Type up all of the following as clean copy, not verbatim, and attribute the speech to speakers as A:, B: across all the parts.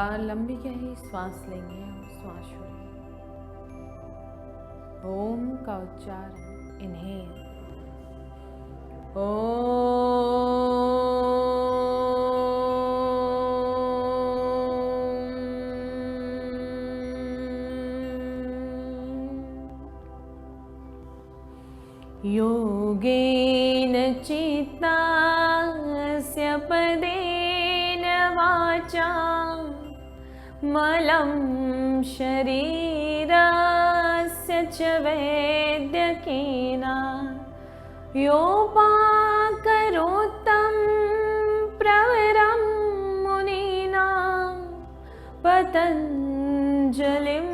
A: बार लंबी गहरी सांस लेंगे और श्वास छोड़ेंगे। ओम का उच्चारण इनहेल योगेन चित्तस्य पदेन वाचा मलं शरीरस्य च वैद्यकेन योपाकरोत्तं प्रवरं मुनिना पतञ्जलिं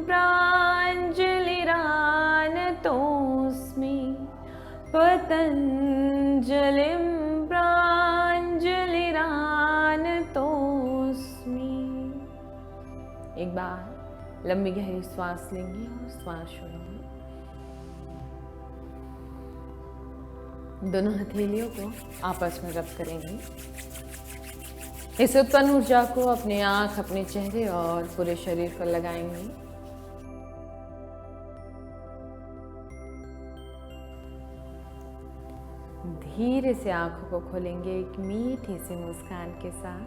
A: प्राञ्जलिरानतोऽस्मि पतञ्जलिं प्राञ्जलिरानतोऽस्मि। एक बार लंबी गहरी सांस लेंगे और श्वास छोड़ेंगे। दोनों हथेलियों को आपस में रब करेंगे। इस उत्पन्न ऊर्जा को अपने आंख, अपने चेहरे और पूरे शरीर पर लगाएंगे। धीरे से आंखों को खोलेंगे एक मीठी सी मुस्कान के साथ।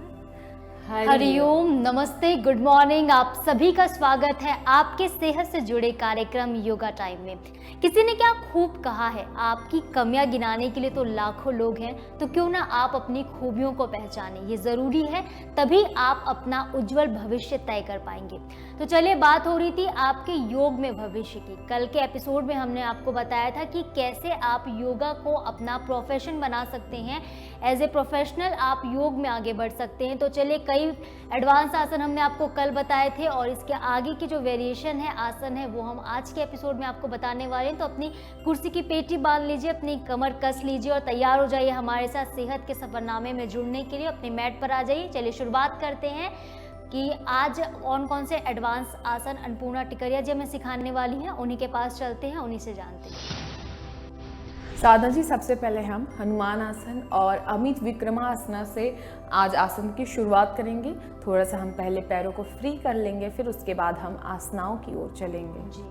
B: हरिओम, नमस्ते, गुड मॉर्निंग। आप सभी का स्वागत है आपके सेहत से जुड़े कार्यक्रम योगा टाइम में। किसी ने क्या खूब कहा है, आपकी कमियां गिनाने के लिए तो लाखों लोग हैं, तो क्यों ना आप अपनी खूबियों को पहचानें। ये ज़रूरी है, तभी आप अपना उज्जवल भविष्य तय कर पाएंगे। तो चलिए, बात हो रही थी आपके योग में भविष्य की। कल के एपिसोड में हमने आपको बताया था कि कैसे आप योगा को अपना प्रोफेशन बना सकते हैं। एज ए प्रोफेशनल आप योग में आगे बढ़ सकते हैं। तो चलिए, कई एडवांस आसन हमने आपको कल बताए थे और इसके आगे की जो वेरिएशन है, आसन है, वो हम आज के एपिसोड में आपको बताने वाले हैं। तो अपनी कुर्सी की पेटी बांध लीजिए, अपनी कमर कस लीजिए और तैयार हो जाइए हमारे साथ सेहत के सफरनामे में जुड़ने के लिए। अपनी मैट पर आ जाइए। चलिए शुरुआत करते हैं कि आज कौन से एडवांस आसन अन्नपूर्णा टिकरिया जी हमें सिखाने वाली हैं। उन्हीं के पास चलते हैं, उन्हीं से जानते हैं।
A: साधना जी, सबसे पहले हम हनुमान आसन और अमित विक्रमासना से आज आसन की शुरुआत करेंगे। थोड़ा सा हम पहले पैरों को फ्री कर लेंगे, फिर उसके बाद हम आसनाओं की ओर चलेंगे।
B: जी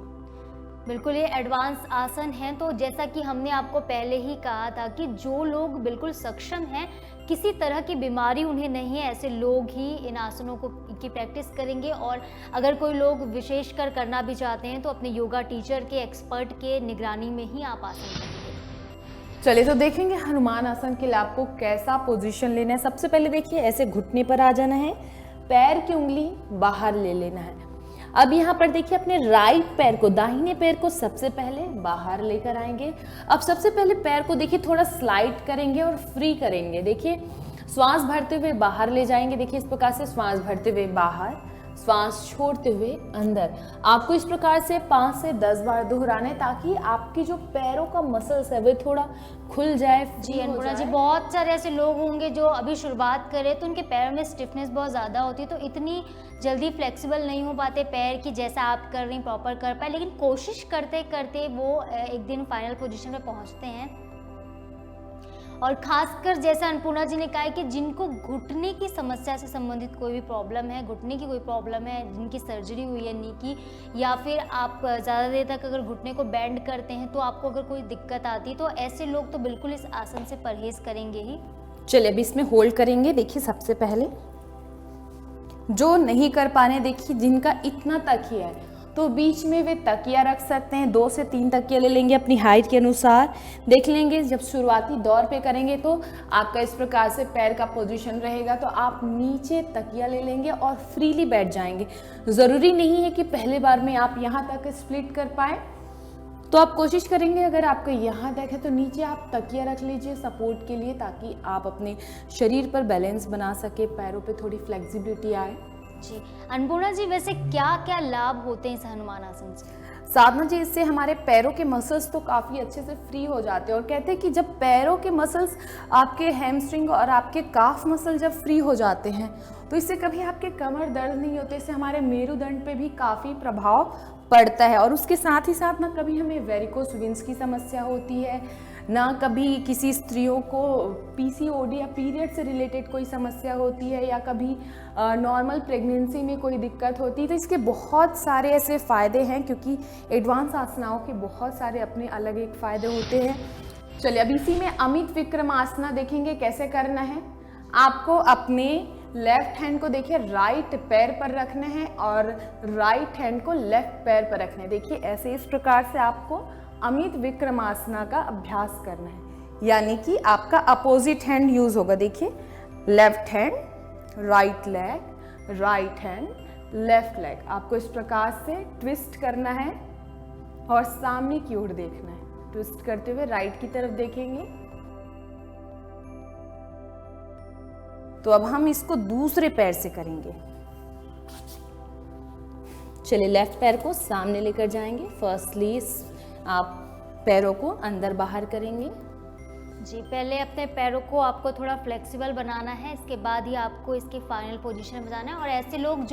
B: बिल्कुल, ये एडवांस आसन है। तो जैसा कि हमने आपको पहले ही कहा था कि जो लोग बिल्कुल सक्षम हैं, किसी तरह की बीमारी उन्हें नहीं है, ऐसे लोग ही इन आसनों की प्रैक्टिस करेंगे। और अगर कोई लोग विशेष कर करना भी चाहते हैं तो अपने योगा टीचर के, एक्सपर्ट के निगरानी में ही आप आसन करेंगे।
A: चलिए, तो देखेंगे हनुमान आसन के लिए आपको कैसा पोजीशन लेना है। सबसे पहले देखिए, ऐसे घुटने पर आ जाना है, पैर की उंगली बाहर ले लेना है। अब यहाँ पर देखिए, अपने राइट पैर को, दाहिने पैर को सबसे पहले बाहर लेकर आएंगे। अब सबसे पहले पैर को देखिए थोड़ा स्लाइड करेंगे और फ्री करेंगे। देखिए, श्वास भरते हुए बाहर ले जाएंगे। देखिए, इस प्रकार से श्वास भरते हुए बाहर, श्वास छोड़ते हुए अंदर। आपको इस प्रकार से 5 से 10 बार दोहराना है ताकि आपकी जो पैरों का मसल्स है वो थोड़ा खुल जाए।
B: जी अन्नपूर्णा जी, बहुत सारे ऐसे लोग होंगे जो अभी शुरुआत करें तो उनके पैरों में स्टिफनेस बहुत ज़्यादा होती है, तो इतनी जल्दी फ्लेक्सिबल नहीं हो पाते पैर की जैसा आप कर रही प्रॉपर कर पाए। लेकिन कोशिश करते करते वो एक दिन फाइनल पोजीशन में पहुंचते हैं। और खासकर जैसा अन्नपूर्णा जी ने कहा है कि जिनको घुटने की समस्या से संबंधित कोई भी प्रॉब्लम है, घुटने की कोई प्रॉब्लम है, जिनकी सर्जरी हुई है नी की, या फिर आप ज़्यादा देर तक अगर घुटने को बेंड करते हैं तो आपको अगर कोई दिक्कत आती है, तो ऐसे लोग तो बिल्कुल इस आसन से परहेज करेंगे ही।
A: चलिए, अभी इसमें होल्ड करेंगे। देखिए, सबसे पहले जो नहीं कर पाने, देखिए जिनका इतना तक ही है तो बीच में वे तकिया रख सकते हैं। 2 से 3 तकिया ले लेंगे अपनी हाइट के अनुसार। देख लेंगे, जब शुरुआती दौर पे करेंगे तो आपका इस प्रकार से पैर का पोजीशन रहेगा, तो आप नीचे तकिया ले लेंगे और फ्रीली बैठ जाएंगे। ज़रूरी नहीं है कि पहले बार में आप यहाँ तक स्प्लिट कर पाए, तो आप कोशिश करेंगे अगर आपका यहाँ तक है तो नीचे आप तकिया रख लीजिए सपोर्ट के लिए, ताकि आप अपने शरीर पर बैलेंस बना सके, पैरों पे थोड़ी फ्लेक्सिबिलिटी आए।
B: जी अन्नपूर्णा जी, वैसे क्या क्या लाभ होते हैं इस हनुमान आसन से?
A: साधना जी, इससे हमारे पैरों के मसल्स तो काफ़ी अच्छे से फ्री हो जाते हैं। और कहते हैं कि जब पैरों के मसल्स, आपके हैमस्ट्रिंग और आपके काफ मसल जब फ्री हो जाते हैं तो इससे कभी आपके कमर दर्द नहीं होते। इससे हमारे मेरुदंड पे भी काफ़ी प्रभाव पड़ता है। और उसके साथ ही साथ ना कभी हमें वेरिकोस वेन्स की समस्या होती है, ना कभी किसी स्त्रियों को पीसीओडी या पीरियड से रिलेटेड कोई समस्या होती है, या कभी नॉर्मल प्रेगनेंसी में कोई दिक्कत होती है। तो इसके बहुत सारे ऐसे फ़ायदे हैं, क्योंकि एडवांस आसनाओं के बहुत सारे अपने अलग एक फ़ायदे होते हैं। चलिए अब इसी में अमित विक्रम आसना देखेंगे कैसे करना है। आपको अपने लेफ्ट हैंड को देखिए राइट पैर पर रखना है और राइट हैंड को लेफ्ट पैर पर रखना है। देखिए ऐसे इस प्रकार से आपको अमित विक्रमासना का अभ्यास करना है, यानी कि आपका अपोजिट हैंड यूज होगा। देखिए left hand, right leg, right hand, left leg. आपको इस प्रकार से ट्विस्ट करना है और सामने की ओर देखना है। ट्विस्ट करते हुए राइट की तरफ देखेंगे। तो अब हम इसको दूसरे पैर से करेंगे। चलिए लेफ्ट पैर को सामने लेकर जाएंगे। फर्स्टली आप पैरों को अंदर बाहर करेंगे।
B: जी, पहले अपने पैरों को आपको थोड़ा फ्लेक्सिबल बनाना है, इसके बाद ही आपको इसकी फाइनल पोजीशन में बनाना है। और ऐसे लोग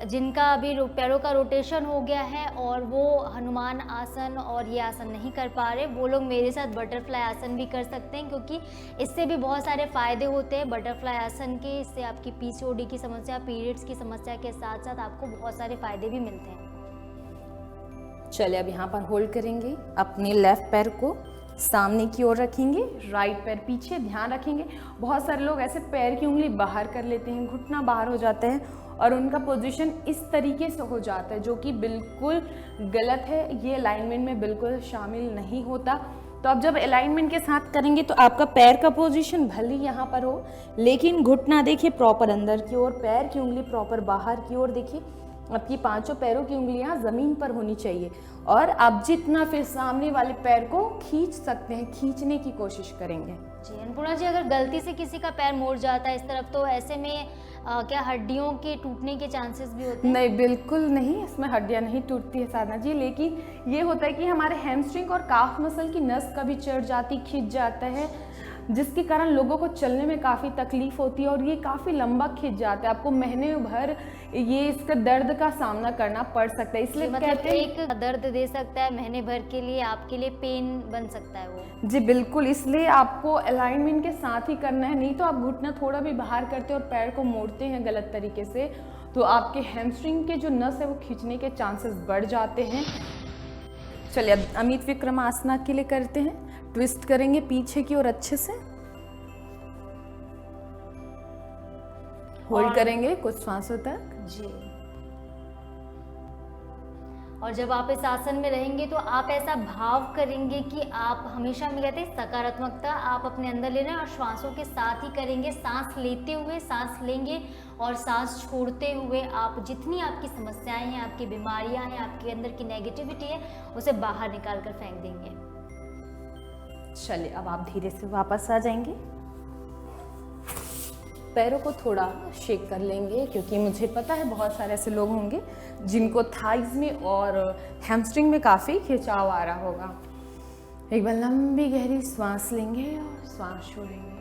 B: जिनका अभी पैरों का रोटेशन हो गया है और वो हनुमान आसन और ये आसन नहीं कर पा रहे, वो लोग मेरे साथ बटरफ्लाई आसन भी कर सकते हैं, क्योंकि इससे भी बहुत सारे फ़ायदे होते हैं बटरफ्लाई आसन के। इससे आपकी पीसीओडी की समस्या, पीरियड्स की समस्या के साथ साथ आपको बहुत सारे फ़ायदे भी मिलते हैं।
A: चलिए अब यहाँ पर होल्ड करेंगे। अपने लेफ्ट पैर को सामने की ओर रखेंगे, राइट पैर पीछे। ध्यान रखेंगे बहुत सारे लोग ऐसे पैर की उंगली बाहर कर लेते हैं, घुटना बाहर हो जाते हैं और उनका पोजीशन इस तरीके से हो जाता है, जो कि बिल्कुल गलत है। ये अलाइनमेंट में बिल्कुल शामिल नहीं होता। तो अब जब अलाइनमेंट के साथ करेंगे तो आपका पैर का पोजीशन भले ही यहाँ पर हो, लेकिन घुटना देखिए प्रॉपर अंदर की ओर, पैर की उंगली प्रॉपर बाहर की ओर। देखिए आपकी पांचों पैरों की उंगलियां जमीन पर होनी चाहिए और आप जितना फिर सामने वाले पैर को खींच सकते हैं, खींचने की कोशिश करेंगे।
B: जी अन्नपूर्णा जी, अगर गलती से किसी का पैर मुड़ जाता है इस तरफ, तो ऐसे में क्या हड्डियों के टूटने के चांसेस भी होते हैं?
A: नहीं, बिल्कुल नहीं, इसमें हड्डियां नहीं टूटती है साधना जी। लेकिन ये होता है कि हमारे हैमस्ट्रिंग और काफ मसल की नस कभी चढ़ जाती, खिंच जाता है, जिसके कारण लोगों को चलने में काफ़ी तकलीफ होती है और ये काफ़ी लंबा खिंच जाता है। आपको महीने भर ये इसका दर्द का सामना करना पड़ सकता है। इसलिए
B: मतलब
A: कहते हैं
B: एक दर्द दे सकता है महीने भर के लिए, आपके लिए पेन बन सकता है वो।
A: जी बिल्कुल, इसलिए आपको अलाइनमेंट के साथ ही करना है। नहीं तो आप घुटना थोड़ा भी बाहर करते और पैर को मोड़ते हैं गलत तरीके से, तो आपके हैमस्ट्रिंग के जो नस है वो खींचने के चांसेस बढ़ जाते हैं। चलिए अब अमित विक्रम आसना के लिए करते हैं। ट्विस्ट करेंगे पीछे की ओर अच्छे से, होल्ड करेंगे कुछ सांसों तक।
B: जी, और जब आप इस आसन में रहेंगे तो आप ऐसा भाव करेंगे कि आप हमेशा, में कहते हैं सकारात्मकता आप अपने अंदर ले रहे हैं और श्वासों के साथ ही करेंगे। सांस लेते हुए सांस लेंगे और सांस छोड़ते हुए आप जितनी आपकी समस्याएं हैं, आपकी बीमारियां हैं, आपके अंदर की नेगेटिविटी है, उसे बाहर निकाल कर फेंक देंगे।
A: चलिए अब आप धीरे से वापस आ जाएंगे। पैरों को थोड़ा शेक कर लेंगे, क्योंकि मुझे पता है बहुत सारे ऐसे लोग होंगे जिनको थाइज में और हैमस्ट्रिंग में काफ़ी खिंचाव आ रहा होगा। एक बार लंबी गहरी सांस लेंगे और सांस छोड़ेंगे।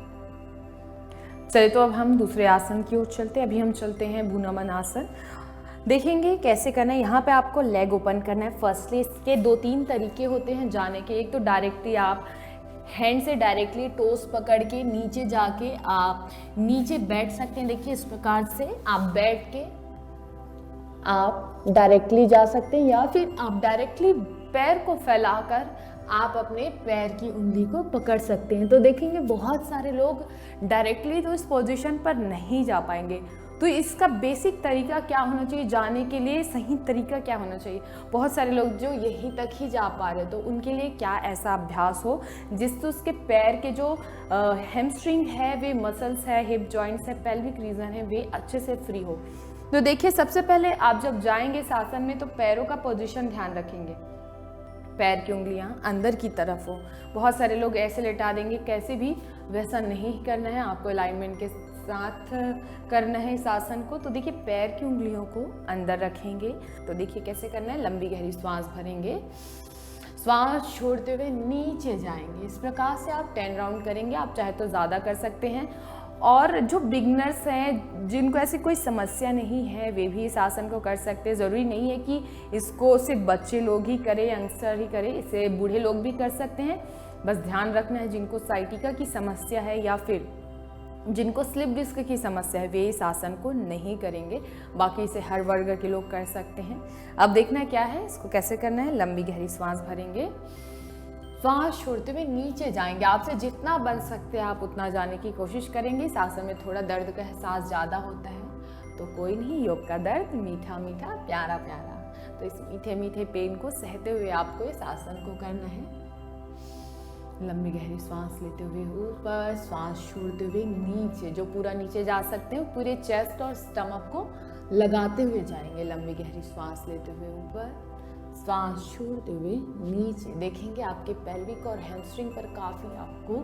A: चलिए तो अब हम दूसरे आसन की ओर चलते हैं। अभी हम चलते हैं भुनामन आसन। देखेंगे कैसे करना है। यहाँ पे आपको लेग ओपन करना है। फर्स्टली इसके 2-3 तरीके होते हैं जाने के। एक तो डायरेक्टली आप हैंड से डायरेक्टली टोस पकड़ के नीचे जाके आप नीचे बैठ सकते हैं। देखिए इस प्रकार से आप बैठ के आप डायरेक्टली जा सकते हैं, या फिर आप डायरेक्टली पैर को फैलाकर आप अपने पैर की उंगली को पकड़ सकते हैं। तो देखेंगे बहुत सारे लोग डायरेक्टली तो इस पोजीशन पर नहीं जा पाएंगे। तो इसका बेसिक तरीका क्या होना चाहिए जाने के लिए, सही तरीका क्या होना चाहिए। बहुत सारे लोग जो यहीं तक ही जा पा रहे, तो उनके लिए क्या ऐसा अभ्यास हो जिससे उसके पैर के जो हैमस्ट्रिंग है, वे मसल्स है, हिप जॉइंट्स है, पेल्विक रीजन है, वे अच्छे से फ्री हो। तो देखिए सबसे पहले आप जब जाएंगे इस आसन में तो पैरों का पोजीशन ध्यान रखेंगे, पैर की उंगलियां अंदर की तरफ हो। बहुत सारे लोग ऐसे लेटा देंगे, कैसे भी वैसा नहीं करना है, आपको अलाइनमेंट के साथ करना है इस आसन को। तो देखिए पैर की उंगलियों को अंदर रखेंगे। तो देखिए कैसे करना है, लंबी गहरी श्वास भरेंगे, श्वास छोड़ते हुए नीचे जाएंगे। इस प्रकार से आप 10 राउंड करेंगे। आप चाहे तो ज़्यादा कर सकते हैं। और जो बिगनर्स हैं, जिनको ऐसी कोई समस्या नहीं है, वे भी इस आसन को कर सकते हैं। ज़रूरी नहीं है कि इसको सिर्फ बच्चे लोग ही करें, यंगस्टर ही करें, इसे बूढ़े लोग भी कर सकते हैं। बस ध्यान रखना है जिनको साइटिका की समस्या है या फिर जिनको स्लिप डिस्क की समस्या है वे इस आसन को नहीं करेंगे, बाकी इसे हर वर्ग के लोग कर सकते हैं। अब देखना क्या है, इसको कैसे करना है। लंबी गहरी सांस भरेंगे, सांस छोड़ते हुए नीचे जाएंगे। आपसे जितना बन सकते हैं आप उतना जाने की कोशिश करेंगे। इस आसन में थोड़ा दर्द का एहसास ज़्यादा होता है तो कोई नहीं, योग का दर्द मीठा मीठा प्यारा प्यारा। तो इस मीठे मीठे पेन को सहते हुए आपको इस आसन को करना है। लंबी गहरी सांस लेते हुए ऊपर, सांस छोड़ते हुए नीचे, जो पूरा नीचे जा सकते हैं पूरे चेस्ट और स्टमक को लगाते हुए जाएंगे। लंबी गहरी सांस लेते हुए ऊपर, सांस छोड़ते हुए नीचे। देखेंगे आपके पेल्विक और हैमस्ट्रिंग पर काफ़ी आपको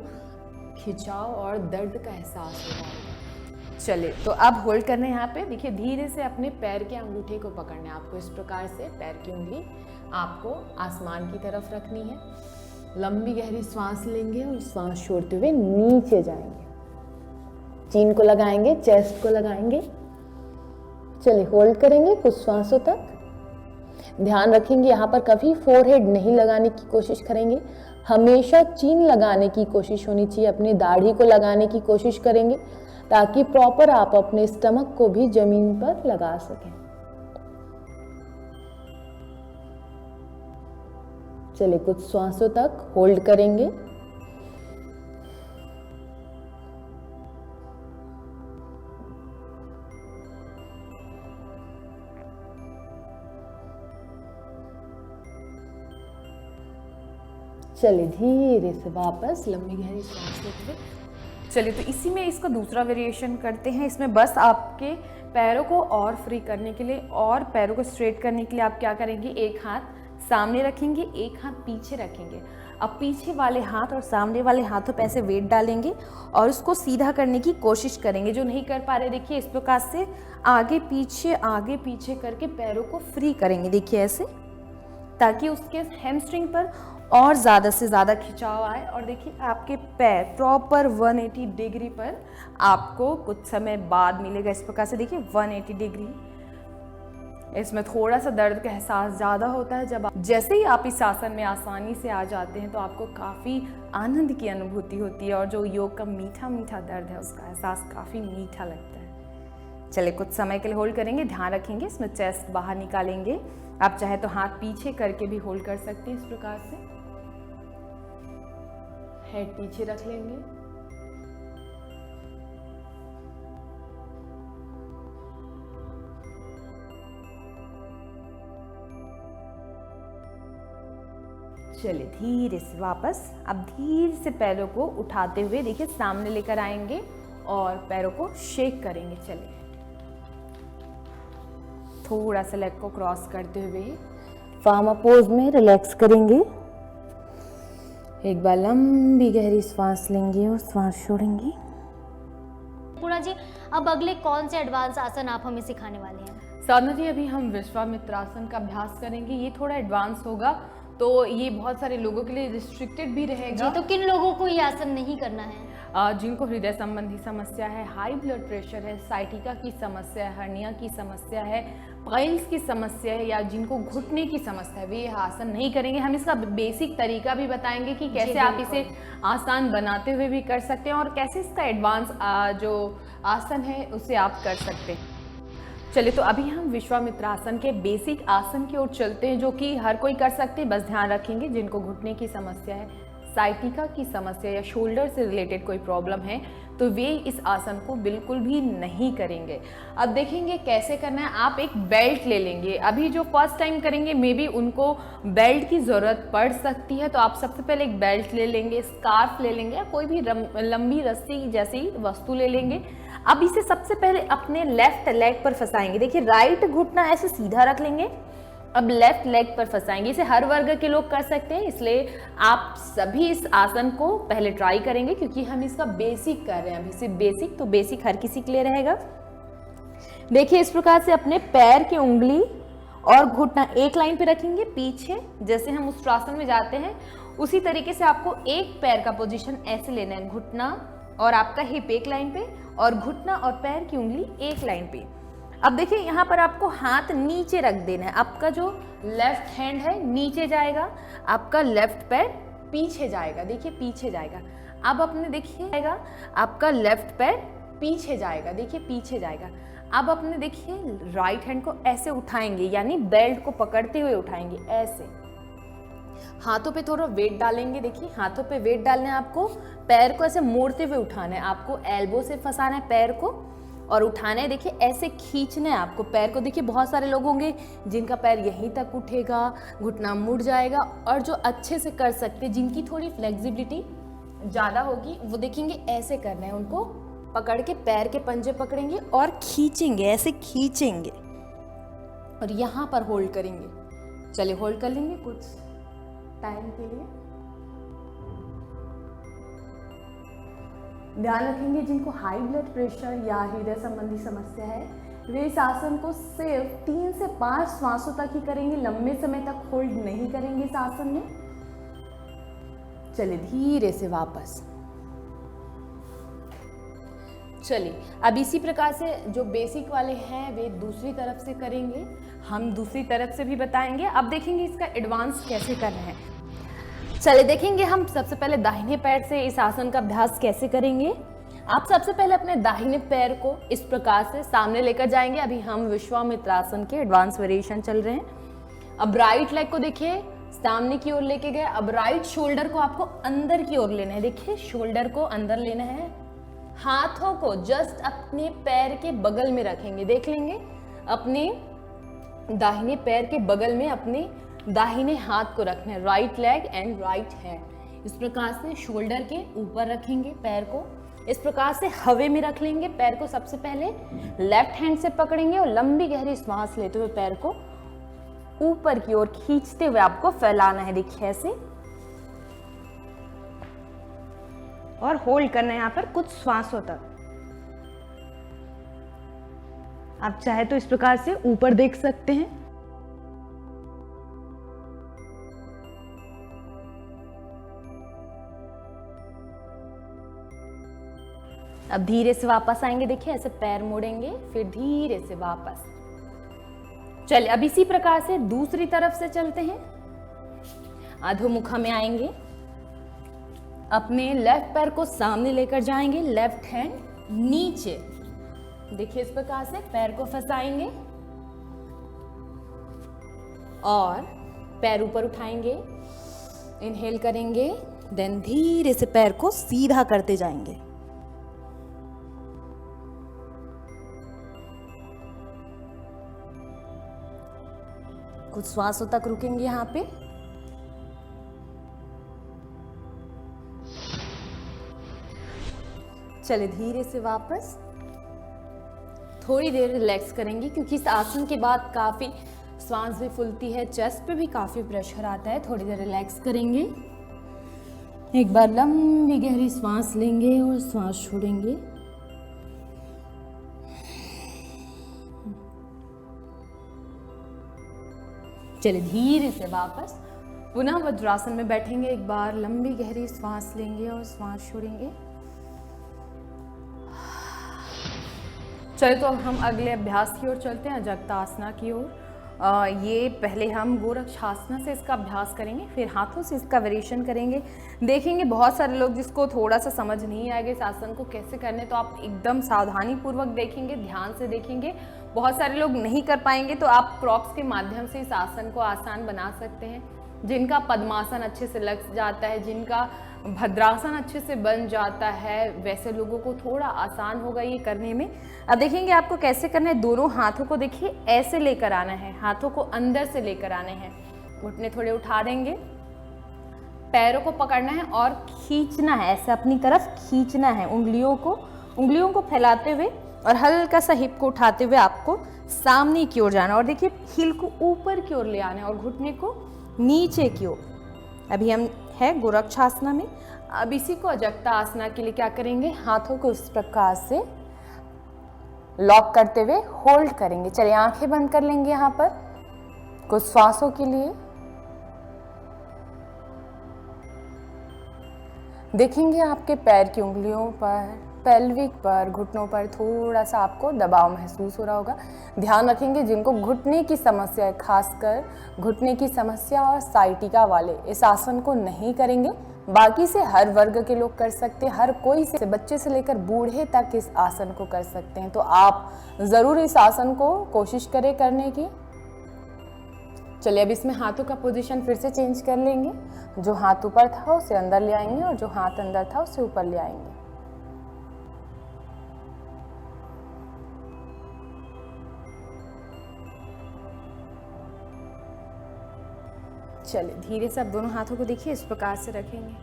A: खिंचाव और दर्द का एहसास हो जाएगा। चलिए, तो अब होल्ड करना है यहाँ पे। देखिए धीरे से अपने पैर के अंगूठे को पकड़ना है आपको। इस प्रकार से पैर की उंगली आपको आसमान की तरफ रखनी है। लंबी गहरी सांस लेंगे और सांस छोड़ते हुए नीचे जाएंगे। चीन को लगाएंगे, चेस्ट को लगाएंगे। चलिए होल्ड करेंगे कुछ सांसों तक। ध्यान रखेंगे यहाँ पर कभी फोरहेड नहीं लगाने की कोशिश करेंगे, हमेशा चीन लगाने की कोशिश होनी चाहिए। अपनी दाढ़ी को लगाने की कोशिश करेंगे ताकि प्रॉपर आप अपने स्टमक को भी जमीन पर लगा सकें। चलिए कुछ सांसों तक होल्ड करेंगे। चलिए धीरे से वापस लंबी गहरी सांस लेते हुए। चलिए तो इसी में इसका दूसरा वेरिएशन करते हैं। इसमें बस आपके पैरों को और फ्री करने के लिए और पैरों को स्ट्रेट करने के लिए आप क्या करेंगे, एक हाथ सामने रखेंगे, एक हाथ पीछे रखेंगे। अब पीछे वाले हाथ और सामने वाले हाथों पे ऐसे वेट डालेंगे और उसको सीधा करने की कोशिश करेंगे। जो नहीं कर पा रहे देखिए इस प्रकार से आगे पीछे करके पैरों को फ्री करेंगे। देखिए ऐसे, ताकि उसके हैमस्ट्रिंग पर और ज़्यादा से ज़्यादा खिंचाव आए। और देखिए आपके पैर प्रॉपर 180 डिग्री पर आपको कुछ समय बाद मिलेगा। इस प्रकार से देखिए 180 डिग्री। इसमें थोड़ा सा दर्द का एहसास ज़्यादा होता है। जैसे ही आप इस आसन में आसानी से आ जाते हैं तो आपको काफ़ी आनंद की अनुभूति होती है और जो योग का मीठा मीठा दर्द है उसका एहसास काफ़ी मीठा लगता है। चलिए कुछ समय के लिए होल्ड करेंगे। ध्यान रखेंगे इसमें चेस्ट बाहर निकालेंगे। आप चाहे तो हाथ पीछे करके भी होल्ड कर सकते हैं। इस प्रकार से हेड पीछे रख लेंगे। चलिए धीरे से वापस, अब धीरे से पैरों को उठाते हुए देखिए सामने लेकर आएंगे और पैरों को शेक करेंगे। चलिए थोड़ा सा लेग को क्रॉस करते हुए फार्मा पोज में रिलैक्स करेंगे। एक बार लंबी गहरी सांस लेंगे और सांस छोड़ेंगे।
B: पूर्णा जी, अब अगले कौन से एडवांस आसन आप हमें सिखाने वाले हैं?
A: साधना जी, अभी हम विश्वामित्रासन का अभ्यास करेंगे। ये थोड़ा एडवांस होगा तो ये बहुत सारे लोगों के लिए रिस्ट्रिक्टेड भी रहेगा।
B: जी, तो किन लोगों को ये आसन नहीं करना है?
A: जिनको हृदय संबंधी समस्या है, हाई ब्लड प्रेशर है, साइटिका की समस्या है, हर्निया की समस्या है, पाइल्स की समस्या है, या जिनको घुटने की समस्या है, वे यह आसन नहीं करेंगे। हम इसका बेसिक तरीका भी बताएंगे कि कैसे आप इसे आसान बनाते हुए भी कर सकते हैं और कैसे इसका एडवांस जो आसन है उसे आप कर सकते हैं। चलिए तो अभी हम विश्वामित्रासन के बेसिक आसन की ओर चलते हैं, जो कि हर कोई कर सकते हैं। बस ध्यान रखेंगे जिनको घुटने की समस्या है, साइटिका की समस्या या शोल्डर से रिलेटेड कोई प्रॉब्लम है तो वे इस आसन को बिल्कुल भी नहीं करेंगे। अब देखेंगे कैसे करना है। आप एक बेल्ट ले लेंगे। अभी जो फर्स्ट टाइम करेंगे मे बी उनको बेल्ट की ज़रूरत पड़ सकती है, तो आप सबसे पहले एक बेल्ट ले लेंगे, स्कार्फ ले लेंगे या कोई भी लंबी रस्सी जैसी वस्तु ले लेंगे। अब इसे सबसे पहले अपने लेफ्ट लेग पर फंसाएंगे। देखिए राइट घुटना ऐसे सीधा रख लेंगे, अब लेफ्ट लेग पर फंसाएंगे। इसे हर वर्ग के लोग कर सकते हैं, इसलिए आप सभी इस आसन को पहले ट्राई करेंगे क्योंकि हम इसका बेसिक कर रहे हैं अभी सिर्फ बेसिक, तो बेसिक हर किसी के लिए रहेगा। देखिए इस प्रकार से अपने पैर की उंगली और घुटना एक लाइन पे रखेंगे पीछे, जैसे हम उत्तरासन में जाते हैं उसी तरीके से आपको एक पैर का पोजीशन ऐसे लेना है, घुटना और आपका हिप एक लाइन पे और घुटना और पैर की उंगली एक लाइन पे। अब देखिए यहाँ पर आपको हाथ नीचे रख देना है। आपका जो लेफ्ट हैंड है नीचे जाएगा, आपका लेफ्ट पैर पीछे जाएगा, देखिए पीछे जाएगा। अब अपने देखिएगा आपका लेफ्ट पैर पीछे जाएगा, देखिए पीछे जाएगा। अब अपने देखिए राइट हैंड को ऐसे उठाएंगे, यानी बेल्ट को पकड़ते हुए उठाएंगे ऐसे। हाथों पे थोड़ा वेट डालेंगे, देखिए हाथों पे वेट डालना है आपको, पैर को ऐसे मोड़ते हुए उठाना है आपको, एल्बो से फंसाना है पैर को और उठाना है, देखिए ऐसे खींचना है आपको पैर को। देखिए बहुत सारे लोग होंगे जिनका पैर यहीं तक उठेगा, घुटना मुड़ जाएगा, और जो अच्छे से कर सकते, जिनकी थोड़ी फ्लेक्सिबिलिटी ज़्यादा होगी, वो देखेंगे ऐसे करना है, उनको पकड़ के पैर के पंजे पकड़ेंगे और खींचेंगे, ऐसे खींचेंगे और यहाँ पर होल्ड करेंगे। चलिए होल्ड कर लेंगे कुछ टाइम के लिए। ध्यान रखेंगे जिनको हाई ब्लड प्रेशर या हृदय संबंधी समस्या है, वे इस आसन को सिर्फ 3 से 5 श्वासों तक ही करेंगे, लंबे समय तक होल्ड नहीं करेंगे इस आसन में। चलिए धीरे से वापस। चलिए अब इसी प्रकार से जो बेसिक वाले हैं वे दूसरी तरफ से करेंगे, हम दूसरी तरफ से भी बताएंगे। अब देखेंगे इसका एडवांस कैसे करना है। चलिए देखेंगे हम सबसे पहले दाहिने पैर से इस आसन का अभ्यास कैसे करेंगे। आप सबसे पहले अपने दाहिने पैर को इस प्रकार से सामने लेकर जाएंगे। अभी हम विश्वामित्रासन के एडवांस वेरिएशन चल रहे हैं। अब राइट लेग को देखिए सामने की ओर लेके गए। अब राइट शोल्डर को आपको अंदर की ओर लेना है, देखिए शोल्डर को अंदर लेना है। हाथों को जस्ट अपने पैर के बगल में रखेंगे, देख लेंगे अपने दाहिने पैर के बगल में अपने दाहिने हाथ को रखना है, right leg and right hand. इस प्रकार से शोल्डर के ऊपर रखेंगे पैर को, इस प्रकार से हवा में रख लेंगे पैर को। सबसे पहले लेफ्ट हैंड से पकड़ेंगे और लंबी गहरी सांस लेते हुए पैर को ऊपर की ओर खींचते हुए आपको फैलाना है, देखिए ऐसे, और होल्ड करना है यहाँ पर कुछ श्वासों तक। आप चाहे तो इस प्रकार से ऊपर देख सकते हैं। अब धीरे से वापस आएंगे, देखिए ऐसे पैर मोड़ेंगे, फिर धीरे से वापस। चलिए अब इसी प्रकार से दूसरी तरफ से चलते हैं। अधोमुखा में आएंगे, अपने लेफ्ट पैर को सामने लेकर जाएंगे, लेफ्ट हैंड नीचे, देखिए इस प्रकार से पैर को फंसाएंगे और पैर ऊपर उठाएंगे, इनहेल करेंगे, देन धीरे से पैर को सीधा करते जाएंगे। कुछ श्वासों तक रुकेंगे यहाँ पे। चले धीरे से वापस। थोड़ी देर रिलैक्स करेंगे क्योंकि इस आसन के बाद काफी सांस भी फूलती है, चेस्ट पे भी काफी प्रेशर आता है। थोड़ी देर रिलैक्स करेंगे, एक बार लंबी गहरी सांस लेंगे और सांस छोड़ेंगे। चलिए धीरे से वापस पुनः वज्रासन में बैठेंगे। एक बार लंबी गहरी सांस लेंगे और सांस छोड़ेंगे। चलिए तो अब हम अगले अभ्यास की ओर चलते हैं, अजगतासना की ओर। ये पहले हम गोरक्षासना से इसका अभ्यास करेंगे, फिर हाथों से इसका वेरिएशन करेंगे। देखेंगे बहुत सारे लोग जिसको थोड़ा सा समझ नहीं आएगा इस आसन को कैसे करने, तो आप एकदम सावधानी पूर्वक देखेंगे, ध्यान से देखेंगे। बहुत सारे लोग नहीं कर पाएंगे तो आप क्रॉक्स के माध्यम से इस आसन को आसान बना सकते हैं। जिनका पद्मासन अच्छे से लग जाता है, जिनका भद्रासन अच्छे से बन जाता है, वैसे लोगों को थोड़ा आसान होगा ये करने में। अब देखेंगे आपको कैसे करना है। दोनों हाथों को देखिए ऐसे लेकर आना है, हाथों को अंदर से लेकर आने हैं, घुटने थोड़े उठा देंगे, पैरों को पकड़ना है और खींचना है, ऐसे अपनी तरफ खींचना है। उंगलियों को फैलाते हुए और हल्का सा हिप को उठाते हुए आपको सामने की ओर जाना, और देखिए हील को ऊपर की ओर ले आना है और घुटने को नीचे की ओर। अभी हम है गोरक्षासना में। अब इसी को अजगता आसना के लिए क्या करेंगे, हाथों को इस प्रकार से लॉक करते हुए होल्ड करेंगे। चलिए आंखें बंद कर लेंगे यहाँ पर कुछ श्वासों के लिए। देखेंगे आपके पैर की उंगलियों पर पेल्विक पर, घुटनों पर थोड़ा सा आपको दबाव महसूस हो रहा होगा। ध्यान रखेंगे जिनको घुटने की समस्या है, खासकर घुटने की समस्या और साइटिका वाले इस आसन को नहीं करेंगे। बाकी से हर वर्ग के लोग कर सकते हैं, हर कोई से बच्चे से लेकर बूढ़े तक इस आसन को कर सकते हैं। तो आप ज़रूर इस आसन को कोशिश करें करने की। चलिए अब इसमें हाथों का पोजीशन फिर से चेंज कर लेंगे। जो हाथ ऊपर था उसे अंदर ले आएंगे और जो हाथ अंदर था उसे ऊपर ले आएंगे। चलिए धीरे से आप दोनों हाथों को देखिए, इस प्रकार से रखेंगे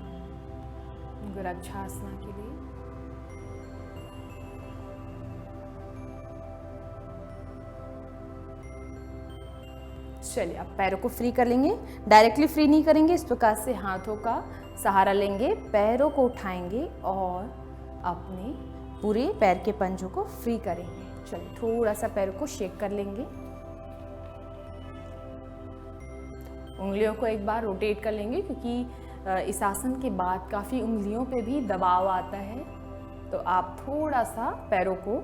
A: गोरक्षासना के लिए। चलिए आप पैरों को फ्री कर लेंगे, डायरेक्टली फ्री नहीं करेंगे, इस प्रकार से हाथों का सहारा लेंगे, पैरों को उठाएंगे और अपने पूरे पैर के पंजों को फ्री करेंगे। चलिए थोड़ा सा पैरों को शेक कर लेंगे, उंगलियों को एक बार रोटेट कर लेंगे क्योंकि इस आसन के बाद काफ़ी उंगलियों पे भी दबाव आता है। तो आप थोड़ा सा पैरों को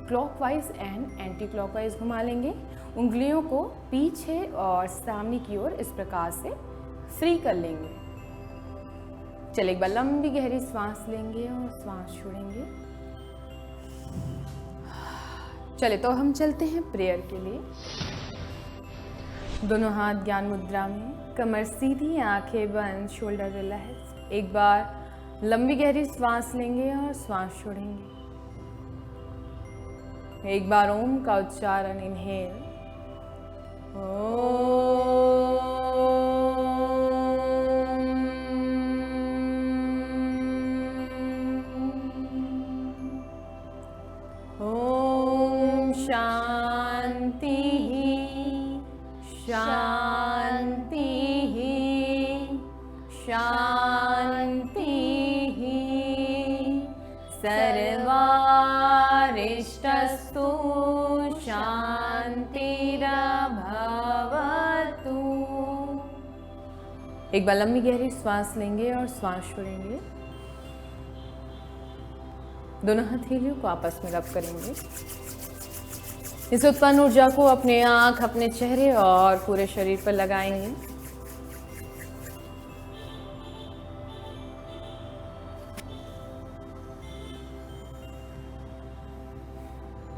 A: क्लॉकवाइज एंड एंटी क्लॉकवाइज घुमा लेंगे, उंगलियों को पीछे और सामने की ओर इस प्रकार से फ्री कर लेंगे। चलिए एक बार लंबी गहरी सांस लेंगे और सांस छोड़ेंगे। चलिए तो हम चलते हैं प्रेयर के लिए। दोनों हाथ ज्ञान मुद्रा में, कमर सीधी, आंखें बंद, शोल्डर रिलैक्स। एक बार लंबी गहरी सांस लेंगे और सांस छोड़ेंगे। एक बार ओम का उच्चारण, इनहेल, ओम शांति शांति शांति सर्वारिष्टस्तु शांतिरभवतु। एक बार लंबी गहरी सांस लेंगे और सांस छोड़ेंगे। दोनों हथेलियों को आपस में रब करेंगे। इस उत्पन्न ऊर्जा को अपने आंख, अपने चेहरे और पूरे शरीर पर लगाएंगे।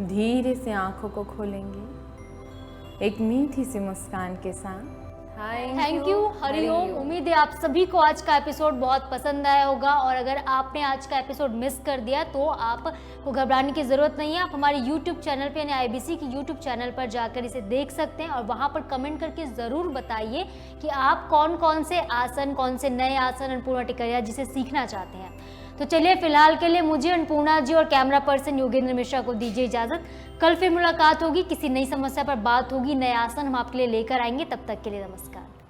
A: धीरे से आंखों को खोलेंगे एक मीठी सी मुस्कान के साथ।
B: Thank you, Hariom. उम्मीद है आप सभी को आज का एपिसोड बहुत पसंद आया होगा और अगर आपने आज का एपिसोड मिस कर दिया तो आपको घबराने की ज़रूरत नहीं है। आप हमारे YouTube चैनल पे यानी IBC की YouTube चैनल पर जाकर इसे देख सकते हैं और वहाँ पर कमेंट करके ज़रूर बताइए कि आप कौन कौन से आसन, कौन से नए आसन अन्नपूर्णा टिकरिया जिसे सीखना चाहते हैं। तो चलिए फिलहाल के लिए मुझे, अन्नपूर्णा जी और कैमरा पर्सन योगेंद्र मिश्रा को दीजिए इजाज़त। कल फिर मुलाकात होगी, किसी नई समस्या पर बात होगी, नए आसन हम आपके लिए लेकर आएंगे। तब तक के लिए नमस्कार।